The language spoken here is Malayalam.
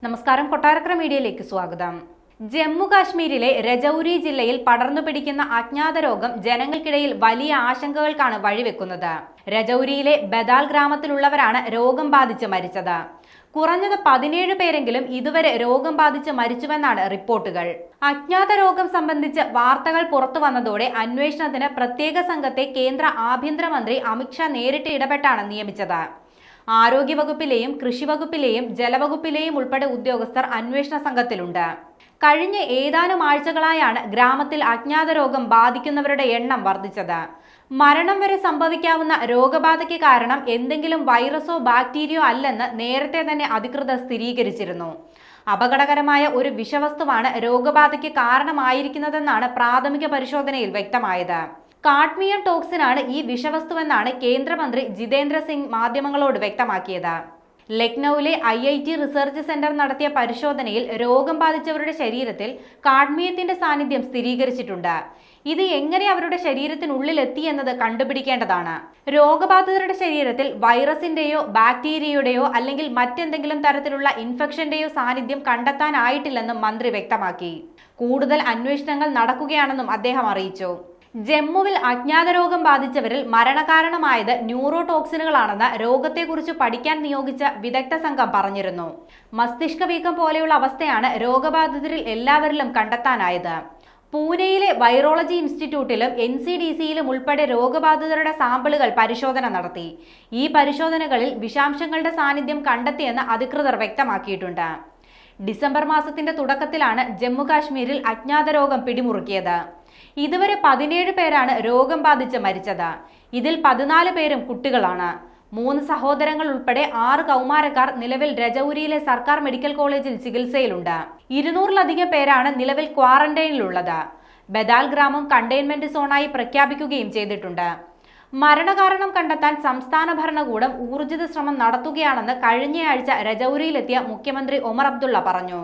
നമസ്കാരം, കൊട്ടാരക്കര മീഡിയയിലേക്ക് സ്വാഗതം. ജമ്മു കാശ്മീരിലെ രജൌരി ജില്ലയിൽ പടർന്നു പിടിക്കുന്ന അജ്ഞാത രോഗം ജനങ്ങൾക്കിടയിൽ വലിയ ആശങ്കകൾക്കാണ് വഴിവെക്കുന്നത്. രജൌരിയിലെ ബദാൽ ഗ്രാമത്തിലുള്ളവരാണ് രോഗം ബാധിച്ച് മരിച്ചത്. കുറഞ്ഞത് 17 പേരെങ്കിലും ഇതുവരെ രോഗം ബാധിച്ച് മരിച്ചുവെന്നാണ് റിപ്പോർട്ടുകൾ. അജ്ഞാത രോഗം സംബന്ധിച്ച് വാർത്തകൾ പുറത്തു വന്നതോടെ അന്വേഷണത്തിന് പ്രത്യേക സംഘത്തെ കേന്ദ്ര ആഭ്യന്തരമന്ത്രി അമിത്ഷാ നേരിട്ട് ഇടപെട്ടാണ് നിയമിച്ചത്. ആരോഗ്യവകുപ്പിലെയും കൃഷിവകുപ്പിലെയും ജലവകുപ്പിലെയും ഉൾപ്പെടെ ഉദ്യോഗസ്ഥർ അന്വേഷണ സംഘത്തിലുണ്ട്. കഴിഞ്ഞ ഏതാനും ആഴ്ചകളായാണ് ഗ്രാമത്തിൽ അജ്ഞാത രോഗം ബാധിക്കുന്നവരുടെ എണ്ണം വർദ്ധിച്ചത്. മരണം വരെ സംഭവിക്കാവുന്ന രോഗബാധയ്ക്ക് കാരണം എന്തെങ്കിലും വൈറസോ ബാക്ടീരിയോ അല്ലെന്ന് നേരത്തെ തന്നെ അധികൃതർ സ്ഥിരീകരിച്ചിരുന്നു. അപകടകരമായ ഒരു വിഷവസ്തുവാണ് രോഗബാധയ്ക്ക് കാരണമായിരിക്കുന്നതെന്നാണ് പ്രാഥമിക പരിശോധനയിൽ വ്യക്തമായത്. കാഡ്മിയം ടോക്സിനാണ് ഈ വിഷവസ്തുവെന്നാണ് കേന്ദ്രമന്ത്രി ജിതേന്ദ്ര സിംഗ് മാധ്യമങ്ങളോട് വ്യക്തമാക്കിയത്. ലക്നൌവിലെ IIT റിസർച്ച് സെന്റർ നടത്തിയ പരിശോധനയിൽ രോഗം ബാധിച്ചവരുടെ ശരീരത്തിൽ കാഡ്മിയത്തിന്റെ സാന്നിധ്യം സ്ഥിരീകരിച്ചിട്ടുണ്ട്. ഇത് എങ്ങനെ അവരുടെ ശരീരത്തിനുള്ളിൽ എത്തിയെന്നത് കണ്ടുപിടിക്കേണ്ടതാണ്. രോഗബാധിതരുടെ ശരീരത്തിൽ വൈറസിന്റെയോ ബാക്ടീരിയയുടെയോ അല്ലെങ്കിൽ മറ്റെന്തെങ്കിലും തരത്തിലുള്ള ഇൻഫെക്ഷന്റെയോ സാന്നിധ്യം കണ്ടെത്താനായിട്ടില്ലെന്നും മന്ത്രി വ്യക്തമാക്കി. കൂടുതൽ അന്വേഷണങ്ങൾ നടക്കുകയാണെന്നും അദ്ദേഹം അറിയിച്ചു. ജമ്മുവിൽ അജ്ഞാത രോഗം ബാധിച്ചവരിൽ മരണകാരണമായത് ന്യൂറോടോക്സിനുകളാണെന്ന് രോഗത്തെക്കുറിച്ച് പഠിക്കാൻ നിയോഗിച്ച വിദഗ്ധ സംഘം പറഞ്ഞിരുന്നു. മസ്തിഷ്ക വീക്കം പോലെയുള്ള അവസ്ഥയാണ് രോഗബാധിതരിൽ എല്ലാവരിലും കണ്ടെത്താനായത്. പൂനെയിലെ വൈറോളജി ഇൻസ്റ്റിറ്റ്യൂട്ടിലും NCDCയിലും ഉൾപ്പെടെ രോഗബാധിതരുടെ സാമ്പിളുകൾ പരിശോധന നടത്തി. ഈ പരിശോധനകളിൽ വിഷാംശങ്ങളുടെ സാന്നിധ്യം കണ്ടെത്തിയെന്ന് അധികൃതർ വ്യക്തമാക്കിയിട്ടുണ്ട്. ഡിസംബർ മാസത്തിന്റെ തുടക്കത്തിലാണ് ജമ്മു കാശ്മീരിൽ അജ്ഞാത രോഗം പിടിമുറുക്കിയത്. ഇതുവരെ 17 പേരാണ് രോഗം ബാധിച്ച് മരിച്ചത്. ഇതിൽ 14 പേരും കുട്ടികളാണ്. 3 സഹോദരങ്ങൾ ഉൾപ്പെടെ 6 കൗമാരക്കാർ നിലവിൽ രജൌരിയിലെ സർക്കാർ മെഡിക്കൽ കോളേജിൽ ചികിത്സയിലുണ്ട്. 200-ലധികം പേരാണ് നിലവിൽ ക്വാറന്റൈനിലുള്ളത്. ബദാൽ ഗ്രാമം കണ്ടെയ്ൻമെന്റ് സോണായി പ്രഖ്യാപിക്കുകയും ചെയ്തിട്ടുണ്ട്. മരണകാരണം കണ്ടെത്താൻ സംസ്ഥാന ഭരണകൂടം ഊർജിത ശ്രമം നടത്തുകയാണെന്ന് കഴിഞ്ഞയാഴ്ച രജൌരിയിലെത്തിയ മുഖ്യമന്ത്രി ഒമർ അബ്ദുള്ള പറഞ്ഞു.